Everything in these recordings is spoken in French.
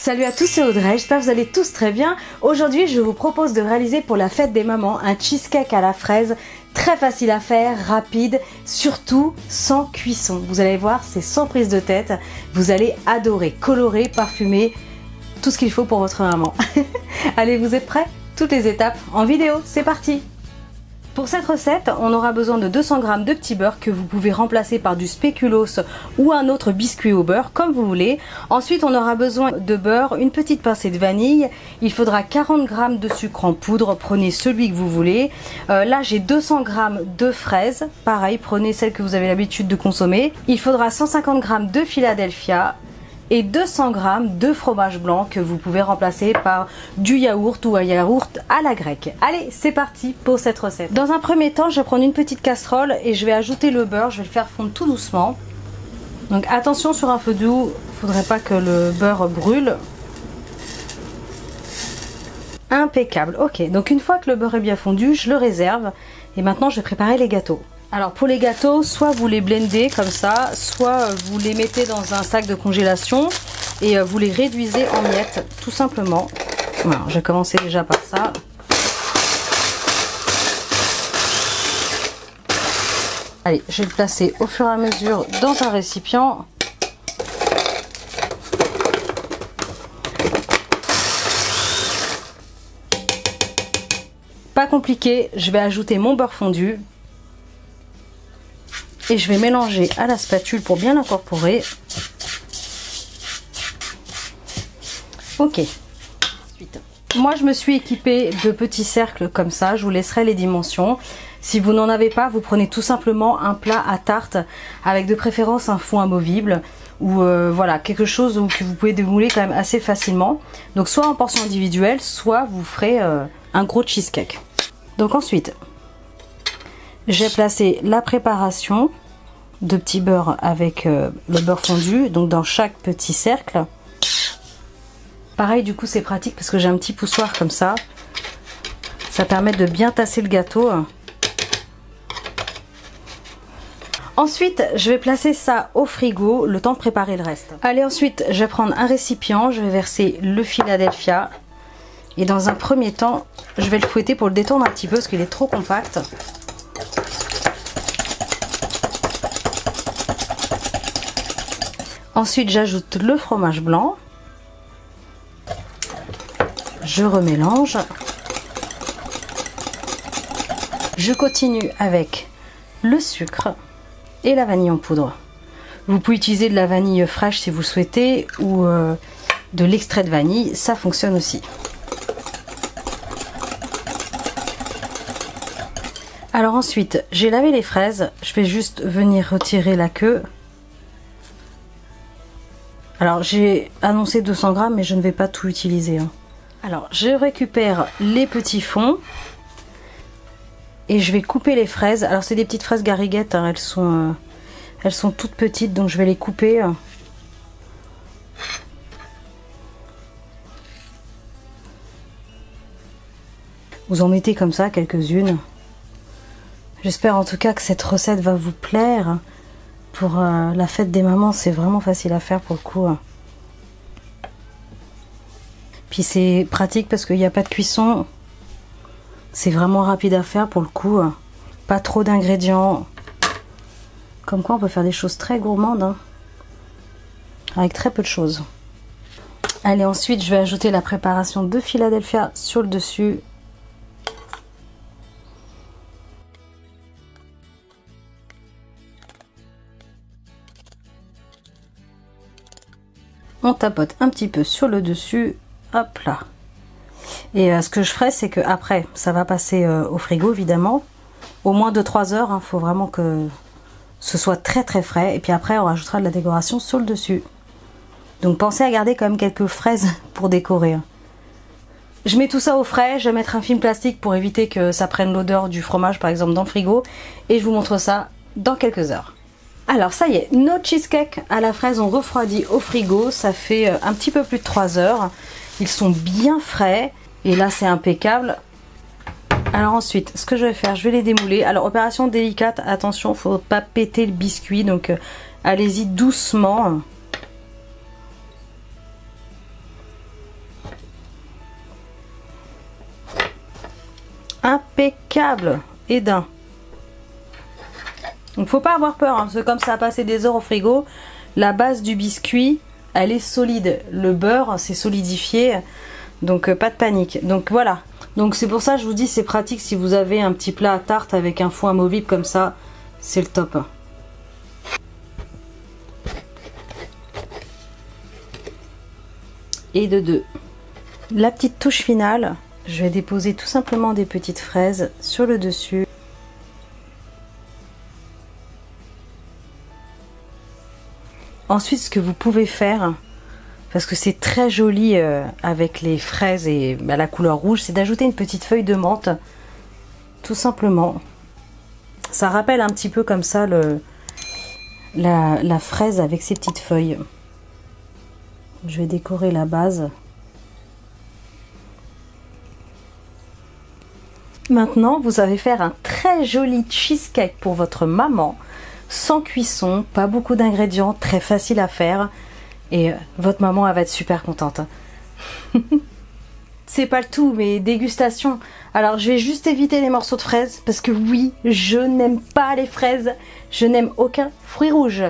Salut à tous, c'est Audrey, j'espère que vous allez tous très bien. Aujourd'hui, je vous propose de réaliser pour la fête des mamans un cheesecake à la fraise, très facile à faire, rapide, surtout sans cuisson. Vous allez voir, c'est sans prise de tête, vous allez adorer, colorer, parfumer, tout ce qu'il faut pour votre maman. Allez, vous êtes prêts? Toutes les étapes en vidéo, c'est parti! Pour cette recette, on aura besoin de 200 g de petit beurre que vous pouvez remplacer par du spéculoos ou un autre biscuit au beurre, comme vous voulez. Ensuite, on aura besoin de beurre, une petite pincée de vanille. Il faudra 40 g de sucre en poudre, prenez celui que vous voulez. Là, j'ai 200 g de fraises. Pareil, prenez celle que vous avez l'habitude de consommer. Il faudra 150 g de Philadelphia et 200 g de fromage blanc que vous pouvez remplacer par du yaourt ou un yaourt à la grecque. Allez, c'est parti pour cette recette. Dans un premier temps, je vais prendre une petite casserole et je vais ajouter le beurre. Je vais le faire fondre tout doucement. Donc attention sur un feu doux, il ne faudrait pas que le beurre brûle. Impeccable. Ok, donc une fois que le beurre est bien fondu, je le réserve. Et maintenant, je vais préparer les gâteaux. Alors pour les gâteaux, soit vous les blendez comme ça, soit vous les mettez dans un sac de congélation et vous les réduisez en miettes, tout simplement. Voilà, je vais commencer déjà par ça. Allez, je vais le placer au fur et à mesure dans un récipient. Pas compliqué, je vais ajouter mon beurre fondu. Et je vais mélanger à la spatule pour bien l'incorporer. Ok. Ensuite, moi je me suis équipée de petits cercles comme ça. Je vous laisserai les dimensions. Si vous n'en avez pas, vous prenez tout simplement un plat à tarte avec de préférence un fond amovible ou voilà, quelque chose que vous pouvez démouler quand même assez facilement. Donc soit en portion individuelle, soit vous ferez un gros cheesecake. Donc ensuite, j'ai placé la préparation de petit beurre avec le beurre fondu, donc dans chaque petit cercle. Pareil, du coup c'est pratique parce que j'ai un petit poussoir comme ça. Ça permet de bien tasser le gâteau. Ensuite, je vais placer ça au frigo, le temps de préparer le reste. Allez, ensuite, je vais prendre un récipient, je vais verser le Philadelphia. Et dans un premier temps, je vais le fouetter pour le détendre un petit peu parce qu'il est trop compact. Ensuite, j'ajoute le fromage blanc. Je remélange. Je continue avec le sucre et la vanille en poudre. Vous pouvez utiliser de la vanille fraîche si vous le souhaitez ou de l'extrait de vanille, ça fonctionne aussi. Alors ensuite, j'ai lavé les fraises. Je vais juste venir retirer la queue. Alors j'ai annoncé 200 g mais je ne vais pas tout utiliser. Alors je récupère les petits fonds et je vais couper les fraises. Alors c'est des petites fraises gariguettes, hein. Elles sont toutes petites donc je vais les couper. Vous en mettez comme ça quelques-unes. J'espère en tout cas que cette recette va vous plaire. Pour la fête des mamans, c'est vraiment facile à faire pour le coup. Puis c'est pratique parce qu'il n'y a pas de cuisson. C'est vraiment rapide à faire pour le coup. Pas trop d'ingrédients. Comme quoi on peut faire des choses très gourmandes. Hein, avec très peu de choses. Allez, ensuite je vais ajouter la préparation de Philadelphia sur le dessus. On tapote un petit peu sur le dessus, hop là. Et ce que je ferai, c'est que après, ça va passer au frigo évidemment, au moins de 3 heures. Il faut vraiment que ce soit très très frais. Et puis après, on rajoutera de la décoration sur le dessus. Donc pensez à garder quand même quelques fraises pour décorer. Je mets tout ça au frais. Je vais mettre un film plastique pour éviter que ça prenne l'odeur du fromage par exemple dans le frigo. Et je vous montre ça dans quelques heures. Alors ça y est, nos cheesecakes à la fraise ont refroidi au frigo, ça fait un petit peu plus de 3 heures. Ils sont bien frais et là c'est impeccable. Alors ensuite, ce que je vais faire, je vais les démouler. Alors opération délicate, attention, faut pas péter le biscuit, donc allez-y doucement. impeccable et d'un. Donc faut pas avoir peur, hein, parce que comme ça a passé des heures au frigo, la base du biscuit, elle est solide. Le beurre s'est solidifié, donc pas de panique. Donc voilà. Donc c'est pour ça que je vous dis, c'est pratique si vous avez un petit plat à tarte avec un four amovible comme ça, c'est le top. Et de deux. La petite touche finale, je vais déposer tout simplement des petites fraises sur le dessus. Ensuite, ce que vous pouvez faire, parce que c'est très joli avec les fraises et la couleur rouge, c'est d'ajouter une petite feuille de menthe, tout simplement. Ça rappelle un petit peu comme ça la fraise avec ses petites feuilles. Je vais décorer la base. Maintenant, vous allez faire un très joli cheesecake pour votre maman, sans cuisson, pas beaucoup d'ingrédients, très facile à faire. Et votre maman, elle va être super contente. C'est pas le tout, mais dégustation. Alors, je vais juste éviter les morceaux de fraises, parce que oui, je n'aime pas les fraises. Je n'aime aucun fruit rouge.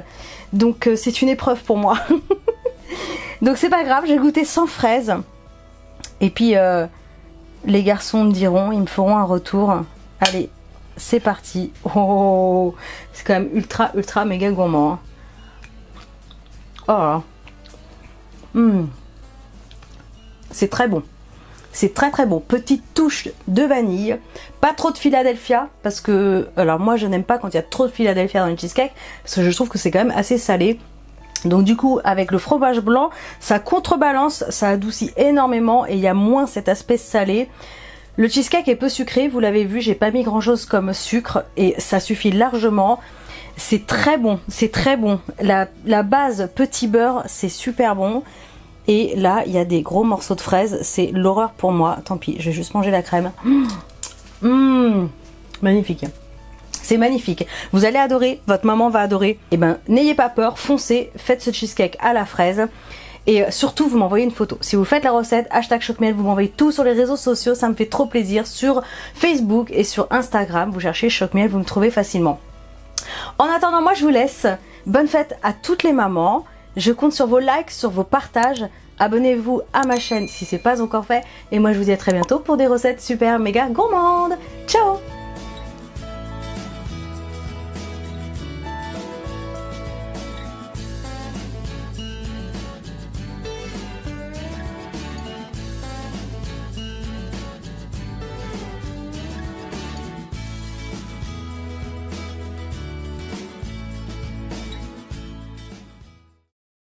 Donc, c'est une épreuve pour moi. Donc, c'est pas grave, j'ai goûté sans fraises. Et puis, les garçons me diront, ils me feront un retour. Allez, c'est parti. Oh, c'est quand même ultra, ultra, méga gourmand. Hein. Oh là là. C'est très bon. C'est très très bon. Petite touche de vanille. Pas trop de Philadelphia. Parce que, alors moi je n'aime pas quand il y a trop de Philadelphia dans une cheesecake. Parce que je trouve que c'est quand même assez salé. Donc du coup avec le fromage blanc, ça contrebalance, ça adoucit énormément. Et il y a moins cet aspect salé. Le cheesecake est peu sucré. Vous l'avez vu, j'ai pas mis grand chose comme sucre. Et ça suffit largement. C'est très bon. C'est très bon. La base petit beurre, c'est super bon. Et là, il y a des gros morceaux de fraises. C'est l'horreur pour moi. Tant pis, je vais juste manger la crème. Magnifique. C'est magnifique. Vous allez adorer. Votre maman va adorer. Eh ben, n'ayez pas peur. Foncez. Faites ce cheesecake à la fraise. Et surtout, vous m'envoyez une photo. Si vous faites la recette, #Chocmiel, vous m'envoyez tout sur les réseaux sociaux. Ça me fait trop plaisir. Sur Facebook et sur Instagram, vous cherchez Chocmiel, vous me trouvez facilement. En attendant, moi, je vous laisse. Bonne fête à toutes les mamans. Je compte sur vos likes, sur vos partages. Abonnez-vous à ma chaîne si ce n'est pas encore fait. Et moi, je vous dis à très bientôt pour des recettes super méga gourmandes. Ciao!